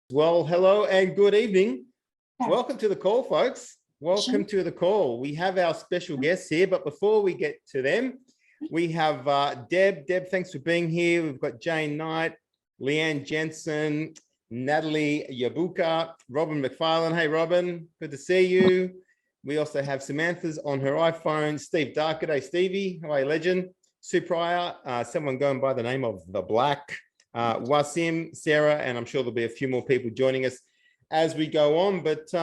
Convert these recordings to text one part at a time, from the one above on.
Well, hello and good evening. Welcome to the call, folks. Welcome to the call. We have our special guests here, but before we get to them, we have Deb. Deb, thanks for being here. We've got Jane Knight, Leanne Jensen, Natalie Yabuka, Robin McFarlane. Hey, Robin, good to see you. We also have Samantha's on her iPhone. Steve Darkaday. Stevie, how are you, legend? Sue Pryor, someone going by the name of The Black. Wasim, Sarah, and I'm sure there'll be a few more people joining us as we go on. But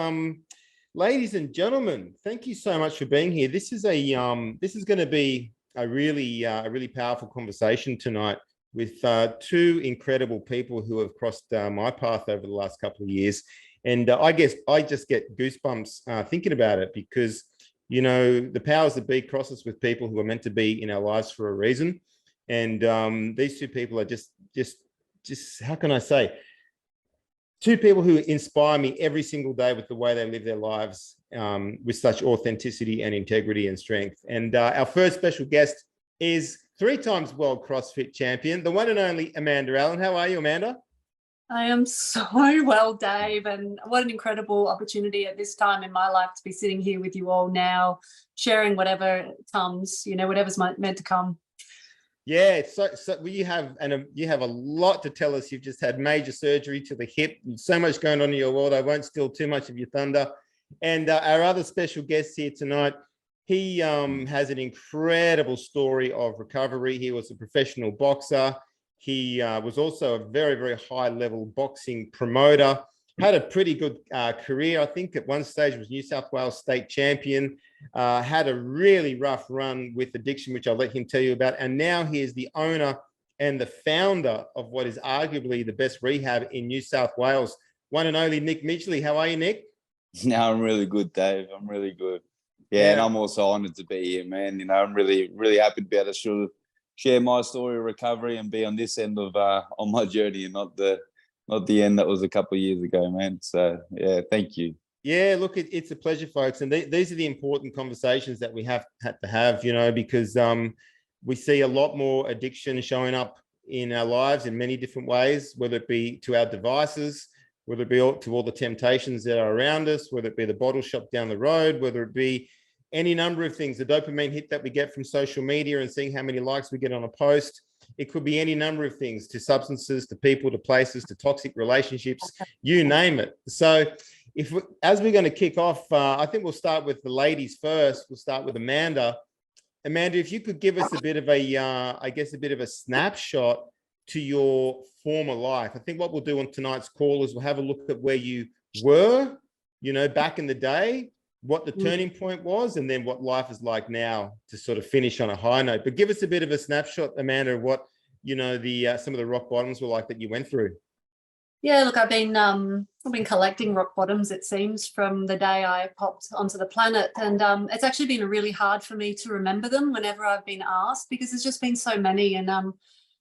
ladies and gentlemen, thank you so much for being here. This is going to be a really powerful conversation tonight with two incredible people who have crossed my path over the last couple of years. And I guess I just get goosebumps thinking about it because, you know, the powers that be cross us with people who are meant to be in our lives for a reason. And these two people are just how can I say, two people who inspire me every single day with the way they live their lives with such authenticity and integrity and strength. And our first special guest is 3 times world CrossFit champion, the one and only Amanda Allen. How are you, Amanda? I am so well, Dave, and what an incredible opportunity at this time in my life to be sitting here with you all now, sharing whatever comes, you know, whatever's meant to come. Yeah, so you have a lot to tell us. You've just had major surgery to the hip. So much going on in your world. I won't steal too much of your thunder. And our other special guest here tonight, he has an incredible story of recovery. He was a professional boxer. He was also a very high-level boxing promoter. Had a pretty good career. I think at one stage was New South Wales state champion. Had a really rough run with addiction, which I'll let him tell you about. And now he is the owner and the founder of what is arguably the best rehab in New South Wales. One and only Nick Midgley. How are you, Nick? No, I'm really good, Dave. I'm really good. Yeah, and I'm also honoured to be here, man. You know, I'm really happy to be able to share my story of recovery and be on this end of on my journey and not the end that was a couple of years ago, man. So, yeah, thank you. Yeah, look, it's a pleasure, folks. And these are the important conversations that we had to have, you know, because we see a lot more addiction showing up in our lives in many different ways, whether it be to our devices, whether it be to all the temptations that are around us, whether it be the bottle shop down the road, whether it be any number of things, the dopamine hit that we get from social media and seeing how many likes we get on a post. It could be any number of things, to substances, to people, to places, to toxic relationships, you name it. So as we're going to kick off, I think we'll start with the ladies first. We'll start with Amanda. Amanda, if you could give us a bit of a snapshot to your former life. I think what we'll do on tonight's call is we'll have a look at where you were, you know, back in the day, what the turning point was, and then what life is like now to sort of finish on a high note. But give us a bit of a snapshot, Amanda, of what, you know, some of the rock bottoms were like that you went through. Yeah, look, I've been collecting rock bottoms, it seems, from the day I popped onto the planet. And it's actually been really hard for me to remember them whenever I've been asked, because there's just been so many. And,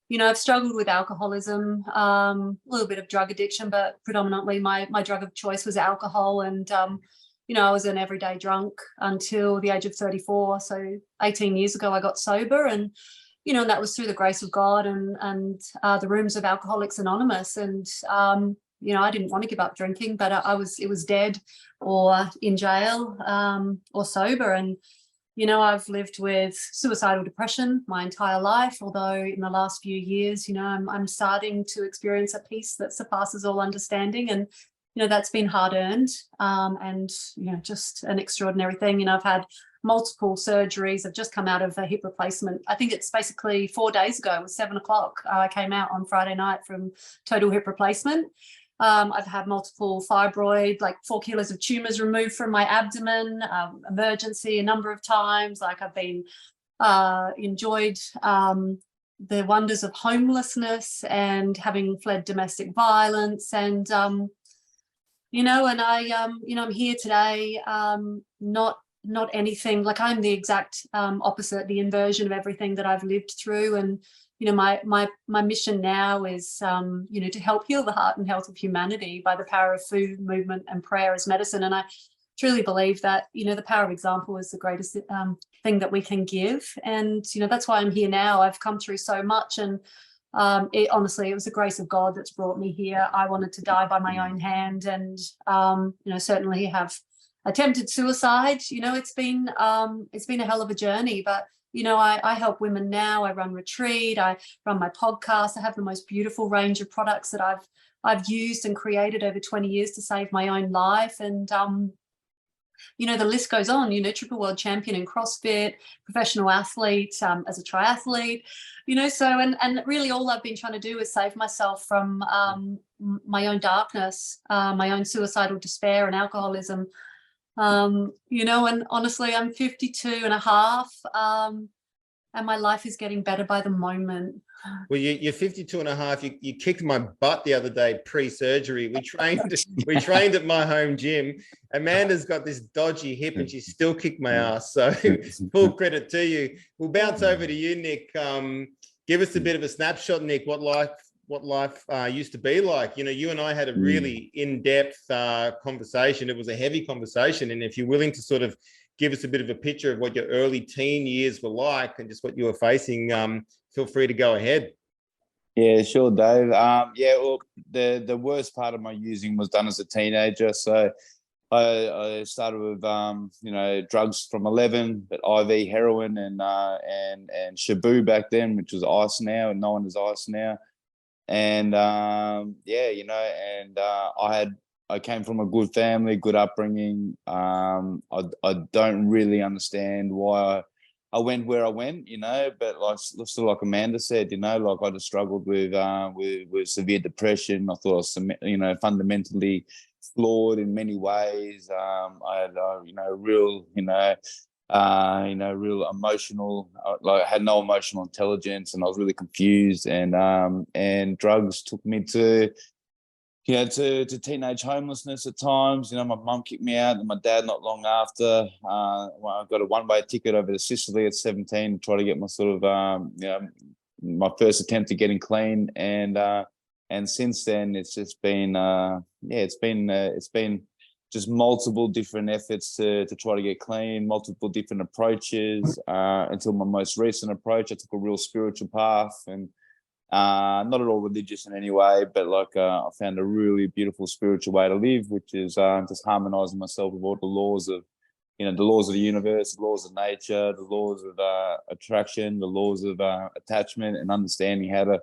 you know, I've struggled with alcoholism, a little bit of drug addiction, but predominantly my drug of choice was alcohol. And, you know, I was an everyday drunk until the age of 34. So 18 years ago, I got sober, and, you know, that was through the grace of God and the rooms of Alcoholics Anonymous. And, you know, I didn't want to give up drinking, but it was dead or in jail or sober. And, you know, I've lived with suicidal depression my entire life, although in the last few years, you know, I'm starting to experience a peace that surpasses all understanding. And, you know, that's been hard earned and, you know, just an extraordinary thing. You know, I've had multiple surgeries. I've just come out of a hip replacement. I think it's basically 4 days ago. It was 7 o'clock. I came out on Friday night from total hip replacement. I've had multiple fibroid, like 4 kilos of tumors removed from my abdomen, emergency a number of times. Like I've been enjoyed the wonders of homelessness and having fled domestic violence. And, you know, and you know, I'm here today, not anything, like I'm the exact opposite, the inversion of everything that I've lived through. And, you know, my mission now is, you know, to help heal the heart and health of humanity by the power of food, movement, and prayer as medicine. And I truly believe that, you know, the power of example is the greatest thing that we can give. And, you know, that's why I'm here now. I've come through so much, and Honestly, it was the grace of God that's brought me here. I wanted to die by my own hand, and certainly have attempted suicide. It's been a hell of a journey, but I help women now. I run retreat, I run my podcast, I have the most beautiful range of products that I've used and created over 20 years to save my own life. And the list goes on, triple world champion in CrossFit, professional athlete, as a triathlete, and really all I've been trying to do is save myself from my own darkness, my own suicidal despair and alcoholism. And honestly, I'm 52 and a half, and my life is getting better by the moment. Well, you're 52 and a half. You kicked my butt the other day pre-surgery. We trained at my home gym. Amanda's got this dodgy hip and she still kicked my ass. So full credit to you. We'll bounce over to you, Nick. Give us a bit of a snapshot, Nick, what life used to be like. You and I had a really in-depth conversation. It was a heavy conversation. And if you're willing to sort of give us a bit of a picture of what your early teen years were like and just what you were facing, feel free to go ahead. Yeah, sure, Dave. Well, the worst part of my using was done as a teenager. So I started with drugs from 11, but IV heroin and Shabu back then, which was ice now, and known as ice now. And I came from a good family, good upbringing. I don't really understand why I went where I went, but like Amanda said, I just struggled with severe depression. I thought I was, fundamentally flawed in many ways. I had, real emotional, I had no emotional intelligence, and I was really confused. And drugs took me to teenage homelessness at times. My mum kicked me out, and my dad not long after. I got a one-way ticket over to Sicily at 17 to try to get my sort of, my first attempt at getting clean. And since then, it's just been, it's been just multiple different efforts to try to get clean, multiple different approaches, until my most recent approach, I took a real spiritual path, and not at all religious in any way, but I found a really beautiful spiritual way to live, which is just harmonizing myself with all the laws of, the laws of the universe, the laws of nature, the laws of attraction, the laws of attachment, and understanding how to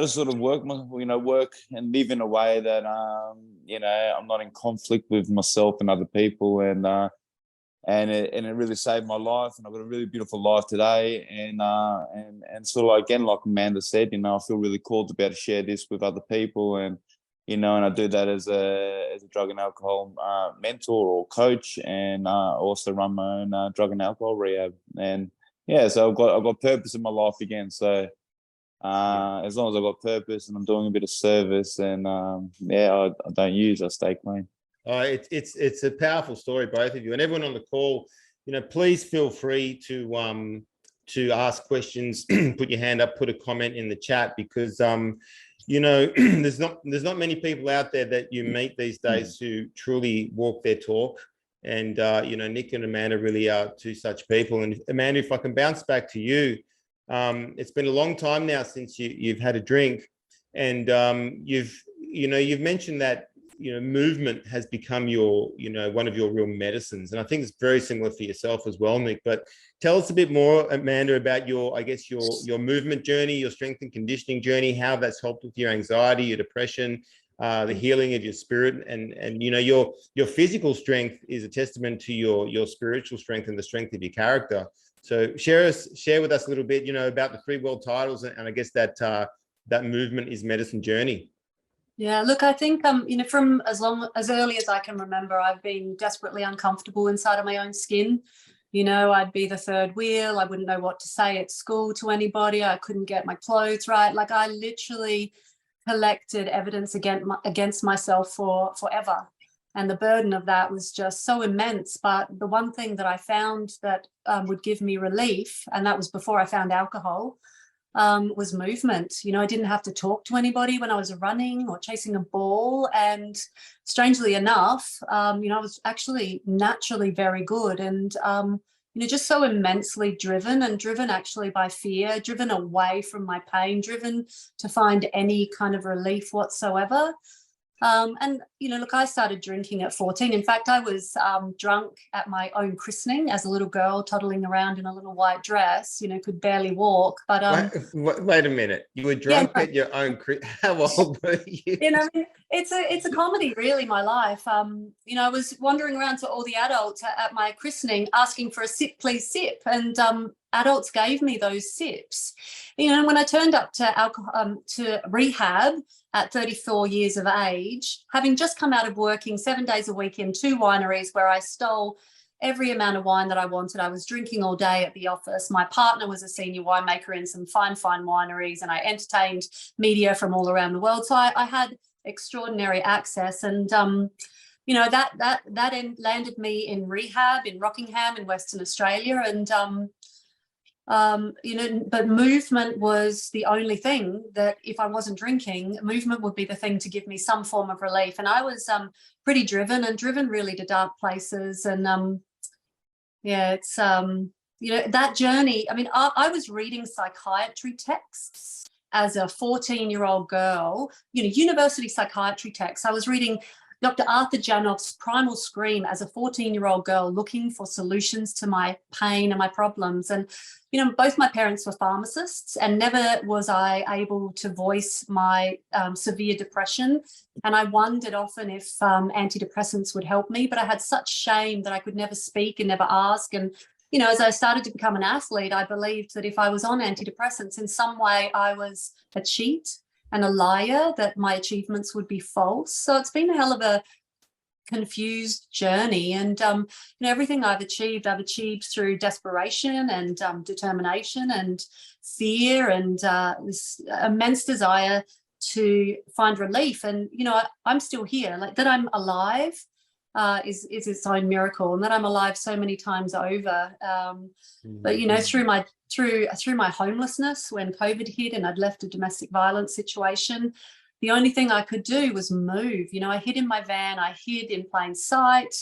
sort of work and live in a way that I'm not in conflict with myself and other people, and it really saved my life, and I've got a really beautiful life today. And sort of again, like Amanda said, I feel really called to be able to share this with other people, and and I do that as a drug and alcohol mentor or coach, and also run my own drug and alcohol rehab. And so I've got purpose in my life again. So as long as I've got purpose and I'm doing a bit of service, and I don't use, I stay clean. It's a powerful story, both of you, and everyone on the call. Please feel free to ask questions, put your hand up, put a comment in the chat, because there's not many people out there that you meet these days who truly walk their talk. And Nick and Amanda really are two such people. And Amanda, if I can bounce back to you, it's been a long time now since you've had a drink, and you've mentioned that movement has become your one of your real medicines, and I think it's very similar for yourself as well, Nick. But tell us a bit more, Amanda, about your movement journey, your strength and conditioning journey, how that's helped with your anxiety, your depression, the healing of your spirit, and your physical strength is a testament to your spiritual strength and the strength of your character. So share with us a little bit, about the 3 world titles, and I guess that movement is medicine journey. Yeah, look, I think, from as early as I can remember, I've been desperately uncomfortable inside of my own skin. I'd be the third wheel. I wouldn't know what to say at school to anybody. I couldn't get my clothes right. I literally collected evidence against myself forever. And the burden of that was just so immense. But the one thing that I found that would give me relief, and that was before I found alcohol, was movement. I didn't have to talk to anybody when I was running or chasing a ball. And strangely enough, I was actually naturally very good. And, just so immensely driven, and driven actually by fear, driven away from my pain, driven to find any kind of relief whatsoever. And, look, I started drinking at 14. In fact, I was drunk at my own christening as a little girl, toddling around in a little white dress, could barely walk. But wait a minute. You were drunk at your own how old were you? It's a comedy, really, my life. I was wandering around to all the adults at my christening asking for a sip, please sip. And adults gave me those sips. When I turned up to rehab at 34 years of age, having just come out of working 7 days a week in 2 wineries where I stole every amount of wine that I wanted. I was drinking all day at the office. My partner was a senior winemaker in some fine wineries, and I entertained media from all around the world. So I had extraordinary access, and that landed me in rehab in Rockingham in Western Australia, and but movement was the only thing that, if I wasn't drinking, movement would be the thing to give me some form of relief. And I was pretty driven really to dark places. And it's that journey. I mean, I was reading psychiatry texts as a 14-year-old girl, university psychiatry texts. I was reading Dr. Arthur Janoff's Primal Scream as a 14-year-old girl, looking for solutions to my pain and my problems. And, both my parents were pharmacists, and never was I able to voice my severe depression. And I wondered often if antidepressants would help me, but I had such shame that I could never speak and never ask. And, as I started to become an athlete, I believed that if I was on antidepressants, in some way I was a cheat and a liar, that my achievements would be false. So it's been a hell of a confused journey. And, everything I've achieved through desperation and determination and fear and this immense desire to find relief. And, I'm still here. Like, that I'm alive is its own miracle, and that I'm alive so many times over. But, through my homelessness, when COVID hit and I'd left a domestic violence situation, the only thing I could do was move. I hid in my van, I hid in plain sight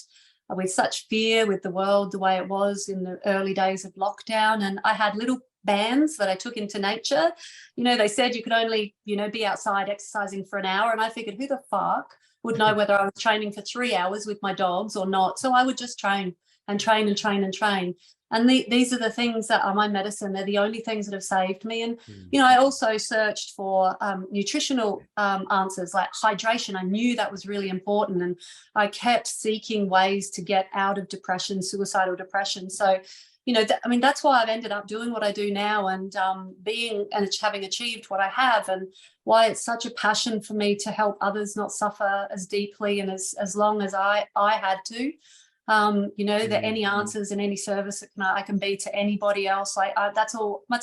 with such fear with the world the way it was in the early days of lockdown. And I had little bands that I took into nature. They said you could only, be outside exercising for an hour. And I figured, who the fuck would know whether I was training for 3 hours with my dogs or not? So I would just train and train and train and train. And these are the things that are my medicine. They're the only things that have saved me. And, I also searched for nutritional answers like hydration. I knew that was really important. And I kept seeking ways to get out of depression, suicidal depression. So, that's why I've ended up doing what I do now, and being and having achieved what I have, and why it's such a passion for me to help others not suffer as deeply and as long as I had to. That any answers and any service that I can be to anybody else, that's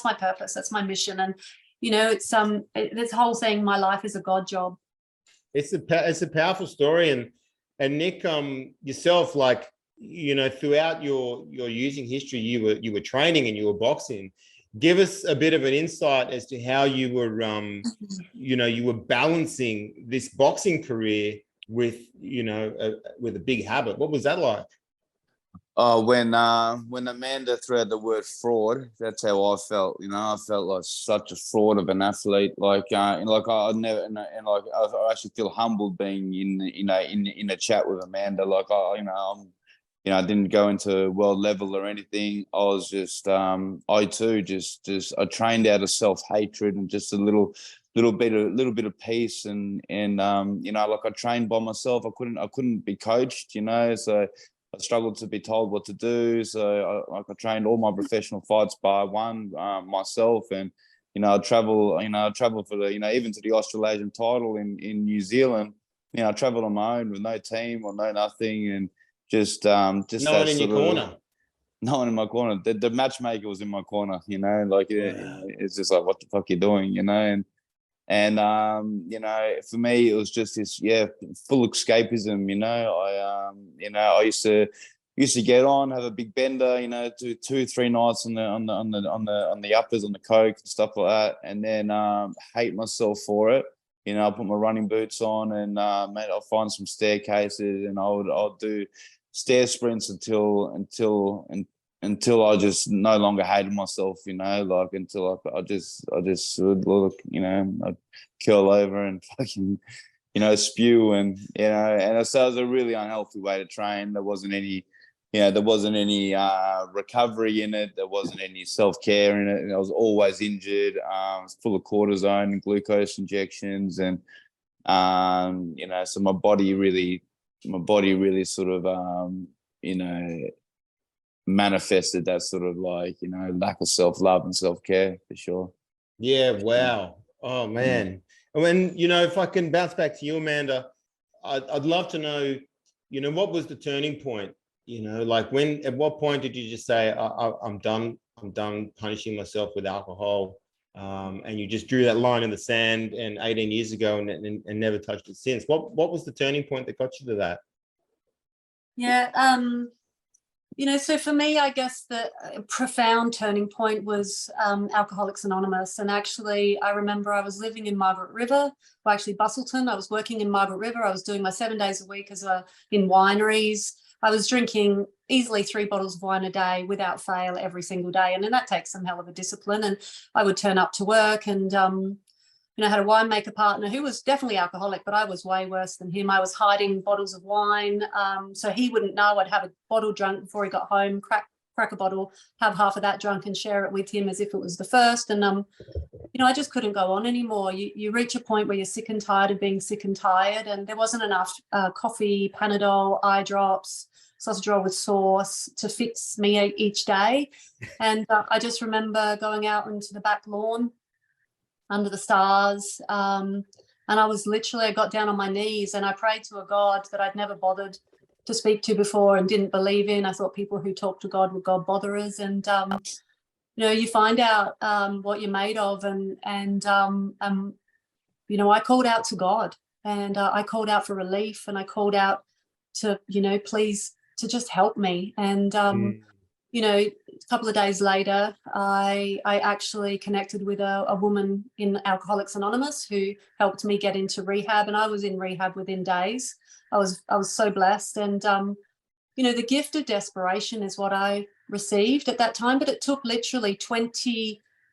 my purpose, that's my mission. And it's this whole thing, my life is a God job. It's a powerful story. And Nick, yourself, throughout your using history, you were training and you were boxing. Give us a bit of an insight as to how you were you were balancing this boxing career with with a big habit. What was that like? When Amanda threw out the word fraud, that's how I felt. I felt like such a fraud of an athlete. I never, and I actually feel humbled being in a chat with Amanda. I didn't go into world level or anything. I was just I trained out of self-hatred and just a little bit of peace, and I trained by myself. I couldn't be coached, so I struggled to be told what to do. So I trained all my professional fights by one myself, and I travel for the even to the Australasian title in New Zealand. I traveled on my own with no team or no nothing, and just no one in your corner. No one in my corner. The matchmaker was in my corner. It's just like, what the fuck are you doing? And for me, it was just this, full escapism. I used to get on, have a big bender, do 2-3 nights on the uppers, on the coke and stuff like that, and then hate myself for it. I'll put my running boots on, and I'll find some staircases, and I'll do stair sprints until until I just no longer hated myself, you know, like until I just would look, you know, I'd curl over and fucking, you know, spew, and you know, and so it was a really unhealthy way to train. There wasn't any, you know, there wasn't any recovery in it. There wasn't any self-care in it. And I was always injured. I was full of cortisone and glucose injections, and you know, so my body really sort of you know, manifested that sort of like, you know, lack of self-love and self-care for sure. Yeah, wow. Oh man. And when, you know, if I can bounce back to you, Amanda, I'd love to know, you know, what was the turning point? You know, like when, at what point did you just say, I'm done punishing myself with alcohol? And you just drew that line in the sand and 18 years ago and never touched it since. What was the turning point that got you to that? Yeah, you know, so for me, I guess the profound turning point was Alcoholics Anonymous. And actually, I remember I was living in Margaret River, well, actually Bustleton. I was working in Margaret River. I was doing my 7 days a week in wineries. I was drinking easily 3 bottles of wine a day without fail every single day. And then that takes some hell of a discipline. And I would turn up to work and, you know, I had a winemaker partner who was definitely alcoholic, but I was way worse than him. I was hiding bottles of wine, so he wouldn't know. I'd have a bottle drunk before he got home, crack a bottle, have half of that drunk and share it with him as if it was the first. And, you know, I just couldn't go on anymore. You reach a point where you're sick and tired of being sick and tired, and there wasn't enough coffee, Panadol, eye drops, sausage roll with sauce to fix me each day. And I just remember going out into the back lawn under the stars. And I got down on my knees and I prayed to a God that I'd never bothered to speak to before and didn't believe in. I thought people who talk to God were God botherers. And, you know, you find out what you're made of. And you know, I called out to God, and I called out for relief, and I called out to, you know, please, to just help me. And, you know, a couple of days later, I actually connected with a woman in Alcoholics Anonymous who helped me get into rehab, and I was in rehab within days. I was so blessed. And, you know, the gift of desperation is what I received at that time, but it took literally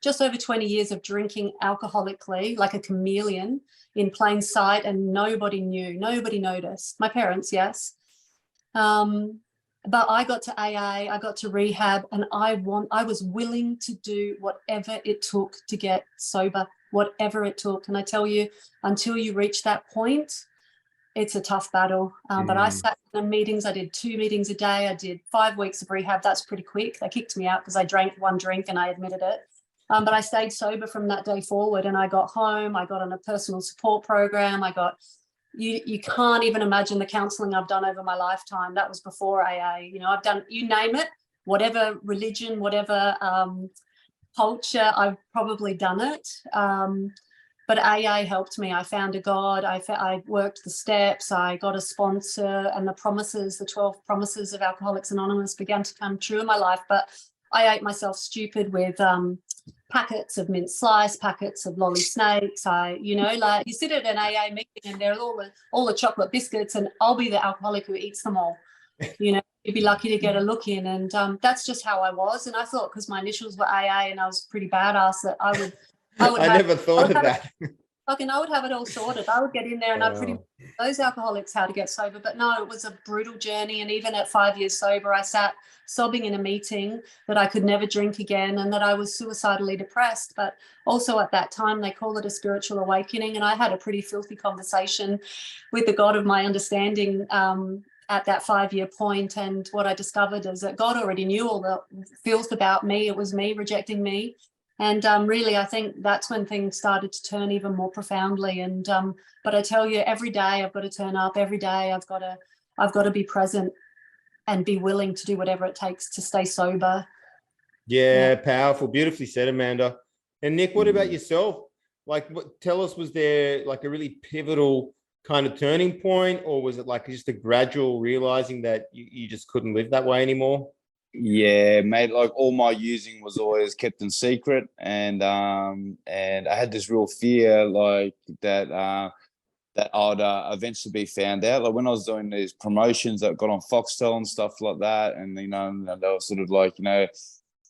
just over 20 years of drinking alcoholically like a chameleon in plain sight, and nobody knew, nobody noticed. My parents, yes. But I got to AA, I got to rehab, and I was willing to do whatever it took to get sober, whatever it took. And I tell you, until you reach that point, it's a tough battle. But I sat in the meetings. I did 2 meetings a day. I did 5 weeks of rehab. That's pretty quick. They kicked me out because I drank 1 drink and I admitted it. But I stayed sober from that day forward, and I got home. I got on a personal support program. You can't even imagine the counseling I've done over my lifetime. That was before AA. You know, I've done, you name it, whatever religion, whatever culture, I've probably done it. But AA helped me. I found a God. I worked the steps. I got a sponsor, and the 12 promises of Alcoholics Anonymous began to come true in my life. But I ate myself stupid with packets of mint slice, packets of lolly snakes. You know, like you sit at an AA meeting and there's all the chocolate biscuits, and I'll be the alcoholic who eats them all. You know, you'd be lucky to get a look in. And that's just how I was. And I thought, because my initials were AA and I was pretty badass, that I would I never thought of that. I would have it all sorted. I would get in there and I'd pretty much show those alcoholics how to get sober. But no, it was a brutal journey. And even at 5 years sober, I sat sobbing in a meeting that I could never drink again and that I was suicidally depressed. But also at that time, they call it a spiritual awakening. And I had a pretty filthy conversation with the God of my understanding at that 5-year point. And what I discovered is that God already knew all the filth about me. It was me rejecting me. And really, I think that's when things started to turn even more profoundly. And but I tell you, every day I've got to turn up. Every day I've got to be present and be willing to do whatever it takes to stay sober. Yeah, powerful, beautifully said, Amanda. And Nick, what about yourself? Like, tell us, was there like a really pivotal kind of turning point, or was it like just a gradual realizing that you just couldn't live that way anymore? Yeah, mate, like all my using was always kept in secret, and I had this real fear like that that I'd eventually be found out. Like when I was doing these promotions that got on Foxtel and stuff like that, and they were sort of like,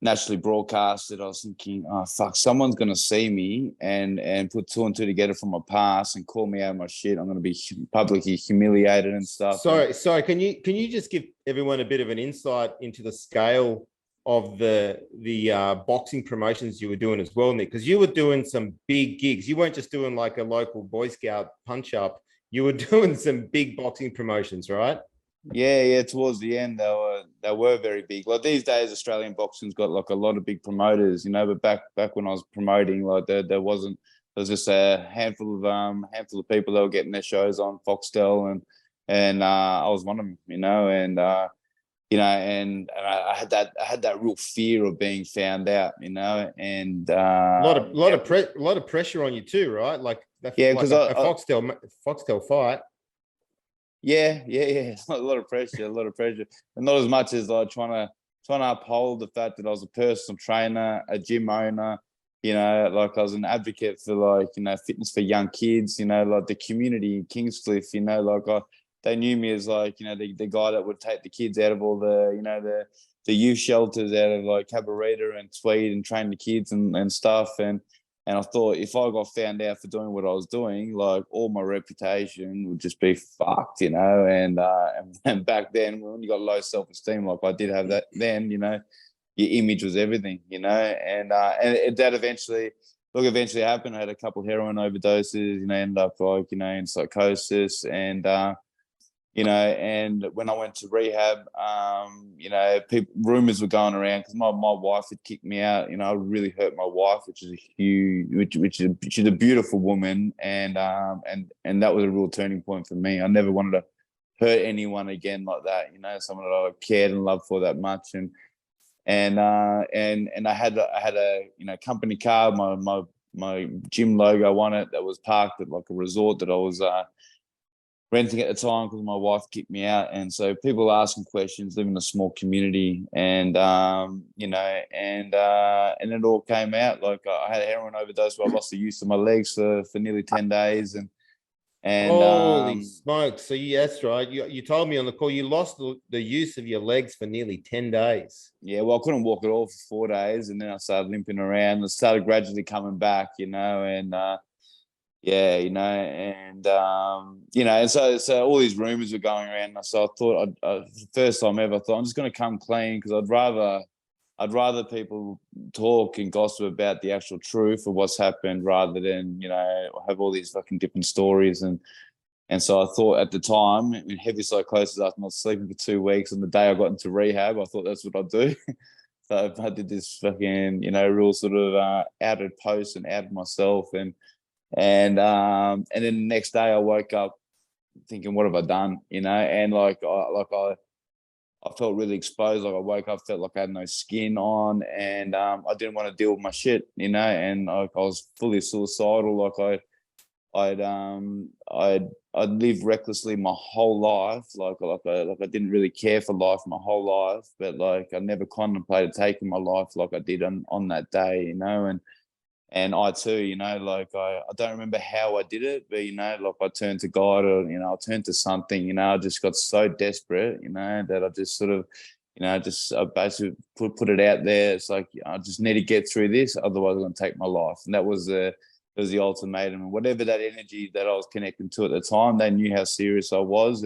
naturally broadcasted, I was thinking, oh fuck, someone's gonna see me and put two and two together from my past and call me out of my shit. I'm gonna be publicly humiliated and stuff. Sorry. Can you just give everyone a bit of an insight into the scale of the boxing promotions you were doing as well, Nick? Because you were doing some big gigs. You weren't just doing like a local Boy Scout punch up. You were doing some big boxing promotions, right? Yeah. Towards the end, they were very big. Like these days, Australian boxing's got like a lot of big promoters, But back when I was promoting, like there wasn't. There was just a handful of people that were getting their shows on Foxtel, and I was one of them, and and I had that real fear of being found out, and a lot of pressure on you too, right? Like because a Foxtel fight. Yeah. A lot of pressure, and not as much as like trying to uphold the fact that I was a personal trainer, a gym owner, like I was an advocate for like fitness for young kids, like the community in Kingscliff, like they knew me as like the guy that would take the kids out of all the the youth shelters out of like Cabarita and Tweed and train the kids and stuff, and I thought if I got found out for doing what I was doing, like all my reputation would just be fucked, And back then, when you got low self-esteem, like I did have that then, your image was everything, And that eventually happened. I had a couple of heroin overdoses, ended up like in psychosis, and and when I went to rehab, rumors were going around because my wife had kicked me out. I really hurt my wife, which is she's a beautiful woman, and that was a real turning point for me. I never wanted to hurt anyone again like that. Someone that I cared and loved for that much, and I had a company car, my gym logo on it that was parked at like a resort that I was renting at the time because my wife kicked me out, and so people were asking questions. Live in a small community, and and it all came out. Like I had a heroin overdose where I lost the use of my legs for nearly 10 days, and holy smokes! So that's right. You told me on the call you lost the use of your legs for nearly 10 days. Yeah, well, I couldn't walk at all for 4 days, and then I started limping around. It started gradually coming back, and and so all these rumors were going around. So I thought, the first time ever, I thought I'm just going to come clean because I'd rather people talk and gossip about the actual truth of what's happened rather than have all these fucking different stories. And so I thought at the time, in heavy psychosis after not sleeping for 2 weeks, and the day I got into rehab, I thought that's what I'd do. So I did this fucking real sort of outed post and outed myself, and then the next day I woke up thinking, what have I done? And I felt really exposed. Like I woke up, felt like I had no skin on, and I didn't want to deal with my shit, and like I was fully suicidal. Like I'd lived recklessly my whole life. Like I didn't really care for life my whole life, but like I never contemplated taking my life like I did on that day, And I too, like I don't remember how I did it, but like I turned to God, or I turned to something. I just got so desperate, that I just sort of, I basically put it out there. It's like I just need to get through this, otherwise I'm going to take my life. And that was the ultimatum. And whatever that energy that I was connecting to at the time, they knew how serious I was,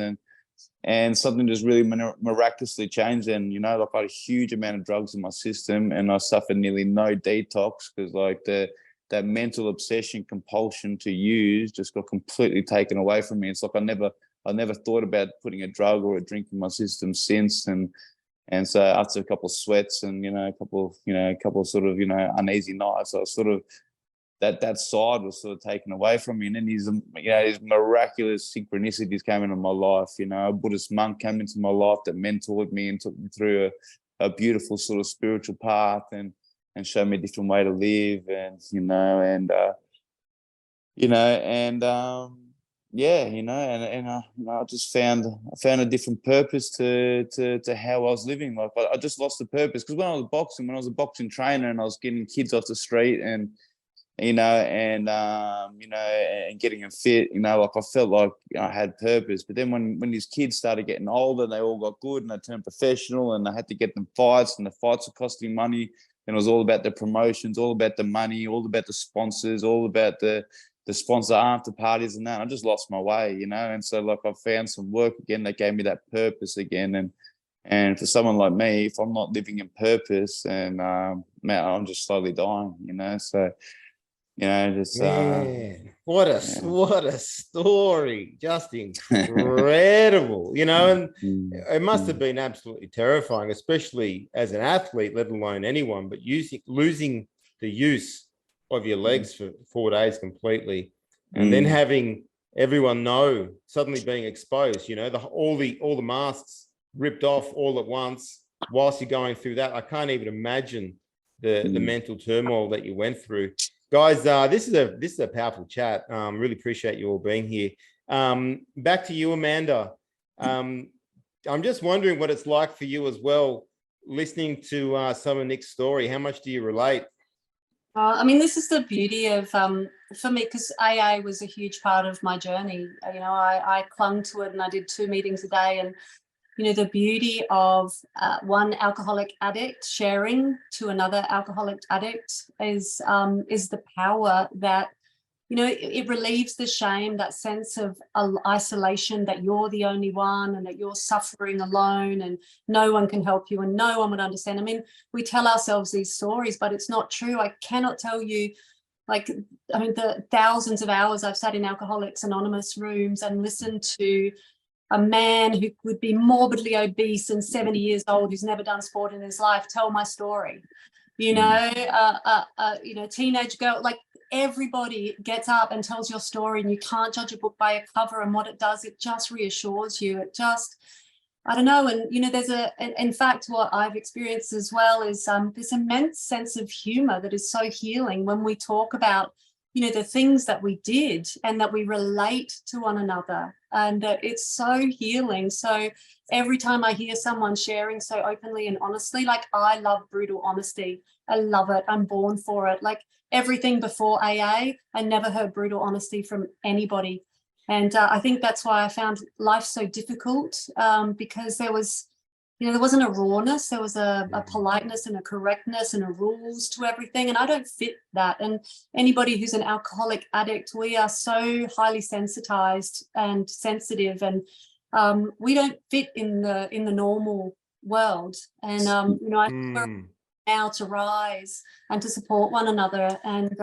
and something just really miraculously changed. And like I had a huge amount of drugs in my system, and I suffered nearly no detox because like that mental obsession, compulsion to use just got completely taken away from me. It's like I never thought about putting a drug or a drink in my system since. And so after a couple of sweats and a couple of sort of uneasy nights, I was sort of that side was sort of taken away from me. And then these miraculous synchronicities came into my life. A Buddhist monk came into my life that mentored me and took me through a beautiful sort of spiritual path and showed me a different way to live. And I just found a different purpose to how I was living. Like I just lost the purpose because when I was a boxing trainer and I was getting kids off the street and and getting fit, like I felt like I had purpose. But then when these kids started getting older, they all got good and they turned professional, and I had to get them fights, and the fights were costing money. And it was all about the promotions, all about the money, all about the sponsors, all about the sponsor after parties and that. I just lost my way, And so like I found some work again that gave me that purpose again. And for someone like me, if I'm not living in purpose, and man, I'm just slowly dying, So just Man, what a story. Just incredible, and it must have been absolutely terrifying, especially as an athlete, let alone anyone, but losing the use of your legs for 4 days completely, and then having everyone know, suddenly being exposed, all the masks ripped off all at once whilst you're going through that. I can't even imagine the mental turmoil that you went through. Guys, this is a powerful chat. Really appreciate you all being here. Back to you, Amanda. I'm just wondering what it's like for you as well, listening to some of Nick's story. How much do you relate? This is the beauty of, for me, because AA was a huge part of my journey. I clung to it, and I did 2 meetings a day. And, the beauty of one alcoholic addict sharing to another alcoholic addict is the power that, it relieves the shame, that sense of isolation, that you're the only one and that you're suffering alone and no one can help you and no one would understand. We tell ourselves these stories, but it's not true. I cannot tell you, the thousands of hours I've sat in Alcoholics Anonymous rooms and listened to a man who would be morbidly obese and 70 years old, who's never done sport in his life, tell my story. Teenage girl, everybody gets up and tells your story, and you can't judge a book by a cover. And what it does, it just reassures you. It just, I don't know. And, in fact, what I've experienced as well is this immense sense of humor that is so healing when we talk about, the things that we did and that we relate to one another. And it's so healing. So every time I hear someone sharing so openly and honestly, I love brutal honesty. I love it. I'm born for it. Everything before AA, I never heard brutal honesty from anybody. And I think that's why I found life so difficult, because there wasn't a rawness, there was a politeness and a correctness and a rules to everything. And I don't fit that. And anybody who's an alcoholic addict, we are so highly sensitized and sensitive, and we don't fit in the normal world. And, I think we're now to rise and to support one another and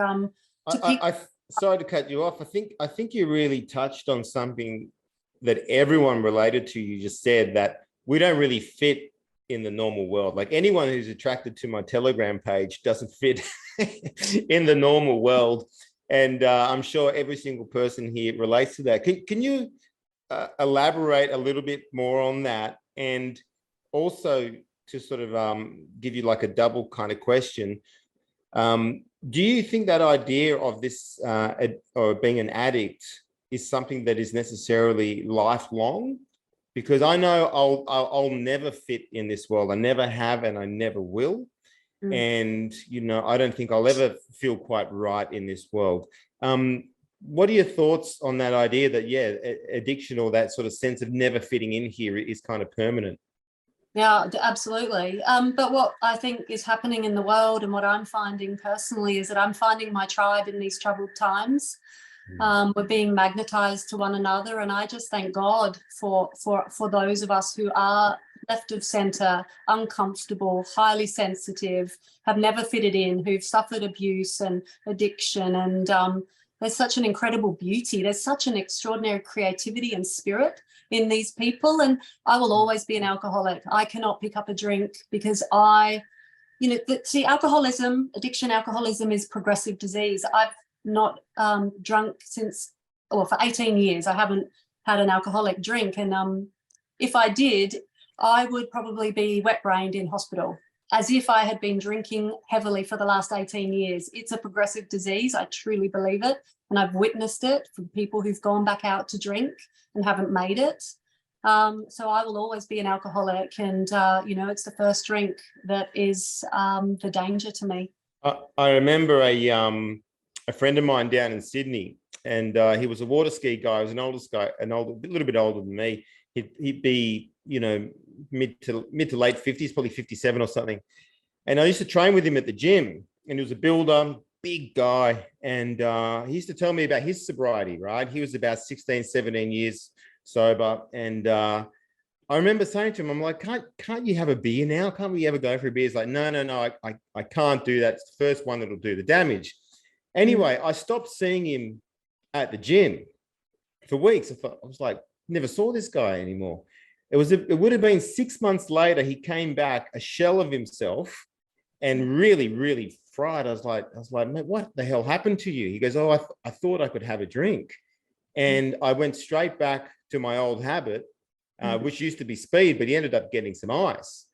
sorry to cut you off. I think you really touched on something that everyone related to. You just said that we don't really fit in the normal world. Anyone who's attracted to my Telegram page doesn't fit in the normal world. And I'm sure every single person here relates to that. Can you elaborate a little bit more on that? And also to sort of give you a double kind of question. Do you think that idea of this or being an addict is something that is necessarily lifelong? Because I know I'll never fit in this world. I never have, and I never will. And, I don't think I'll ever feel quite right in this world. What are your thoughts on that idea that, addiction or that sort of sense of never fitting in here is kind of permanent? Yeah, absolutely. But what I think is happening in the world, and what I'm finding personally, is that I'm finding my tribe in these troubled times. We're being magnetized to one another, and I just thank God for those of us who are left of center, uncomfortable, highly sensitive, have never fitted in, who've suffered abuse and addiction. And there's such an incredible beauty. There's such an extraordinary creativity and spirit in these people. And I will always be an alcoholic. I cannot pick up a drink because alcoholism, alcoholism is progressive disease. I've not drunk for 18 years. I haven't had an alcoholic drink. And if I did, I would probably be wet-brained in hospital, as if I had been drinking heavily for the last 18 years. It's a progressive disease. I truly believe it. And I've witnessed it from people who've gone back out to drink and haven't made it. So I will always be an alcoholic. And, it's the first drink that is the danger to me. I remember a a friend of mine down in Sydney, and he was a water ski guy. He was an a little bit older than me. He'd be, mid to late 50s, probably 57 or something. And I used to train with him at the gym, and he was a builder, big guy. And he used to tell me about his sobriety, right? He was about 16, 17 years sober. And I remember saying to him, I'm like, can't you have a beer now? Can't we ever go for a beer? He's like, no, I can't do that. It's the first one that'll do the damage. Anyway, I stopped seeing him at the gym for weeks. I was like, never saw this guy anymore. It would have been 6 months later, he came back, a shell of himself, and really, really fried. I was like, mate, what the hell happened to you? He goes, oh, I thought I could have a drink. And I went straight back to my old habit, which used to be speed, but he ended up getting some ice.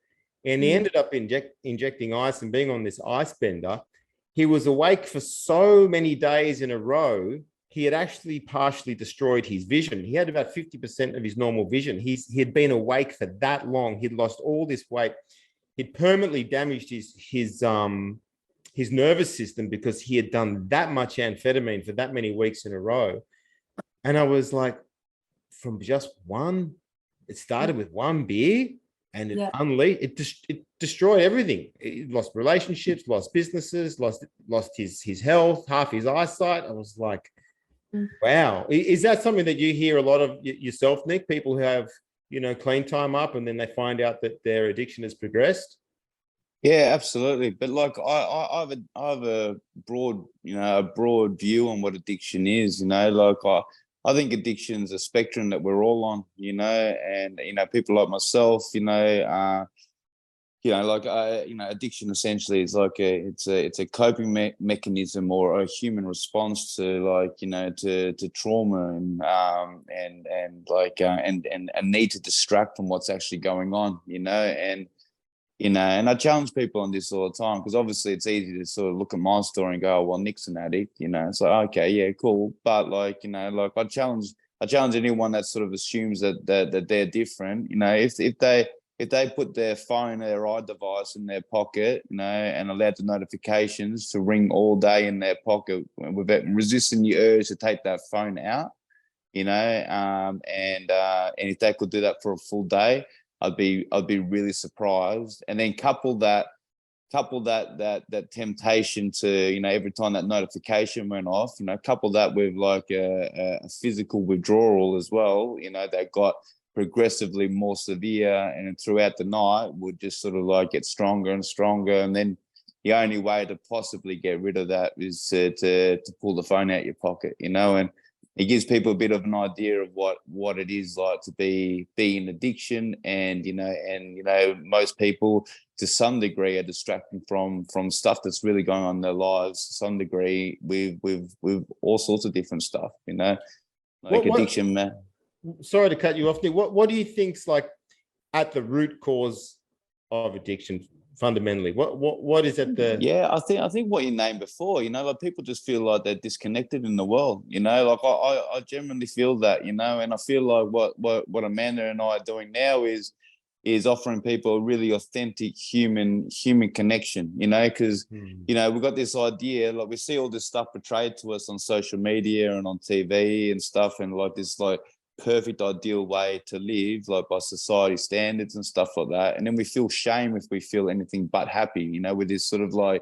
And he ended up injecting ice and being on this ice bender. He was awake for so many days in a row, he had actually partially destroyed his vision. He had about 50% of his normal vision. He had been awake for that long. He'd lost all this weight. He'd permanently damaged his nervous system because he had done that much amphetamine for that many weeks in a row. And I was like, from just one, it started with one beer, and it unleashed, it destroyed everything. He lost relationships, lost businesses, lost his health, half his eyesight. I was like, wow. Is that something that you hear a lot of yourself, Nick? People who have, clean time up and then they find out that their addiction has progressed? Yeah, absolutely. But like I have a broad, a broad view on what addiction is, like I think addiction is a spectrum that we're all on, and people like myself, addiction essentially is like it's a coping mechanism or a human response to to trauma and a need to distract from what's actually going on, and I challenge people on this all the time because obviously it's easy to sort of look at my story and go, oh, well, Nick's an addict, it's like, okay, yeah, cool. But I challenge anyone that sort of assumes that they're different, if they put their phone, their iDevice in their pocket, and allowed the notifications to ring all day in their pocket without resisting the urge to take that phone out, and if they could do that for a full day, I'd be really surprised. And then couple that temptation to, every time that notification went off, couple that with like a physical withdrawal as well, that got progressively more severe, and throughout the night would just sort of like get stronger and stronger. And then the only way to possibly get rid of that is to pull the phone out your pocket, and it gives people a bit of an idea of what it is like to be in addiction. And most people to some degree are distracting from stuff that's really going on in their lives to some degree with all sorts of different stuff, addiction, man. Sorry to cut you off, Nick. What do you think's like at the root cause of addiction fundamentally? What is at the... Yeah, I think what you named before, like people just feel like they're disconnected in the world, like I genuinely feel that, and I feel like what Amanda and I are doing now is offering people a really authentic human connection, because we've got this idea, like we see all this stuff portrayed to us on social media and on TV and stuff, and like this like perfect ideal way to live, like by society standards and stuff like that, and then we feel shame if we feel anything but happy, with this sort of like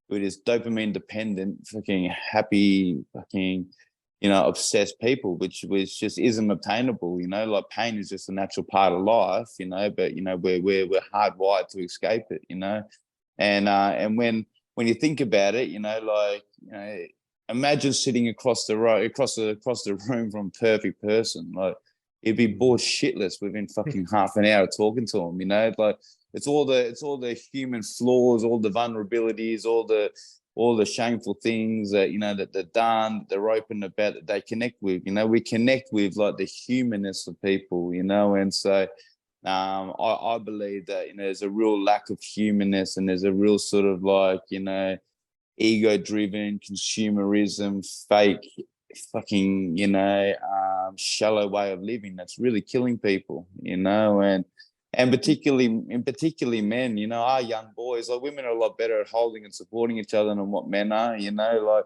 with this dopamine dependent fucking happy fucking obsessed people, which just isn't obtainable, like pain is just a natural part of life, but we're hardwired to escape it, and when you think about it, imagine sitting across the room from a perfect person. Like, you'd be bored shitless within fucking half an hour talking to them. Like it's all the human flaws, all the vulnerabilities, all the shameful things that that they're done, they're open about, that they connect with. We connect with like the humanness of people. And so I believe that there's a real lack of humanness, and there's a real sort of like ego-driven consumerism, fake fucking shallow way of living that's really killing people, and particularly men, our young boys. Like, women are a lot better at holding and supporting each other than what men are, like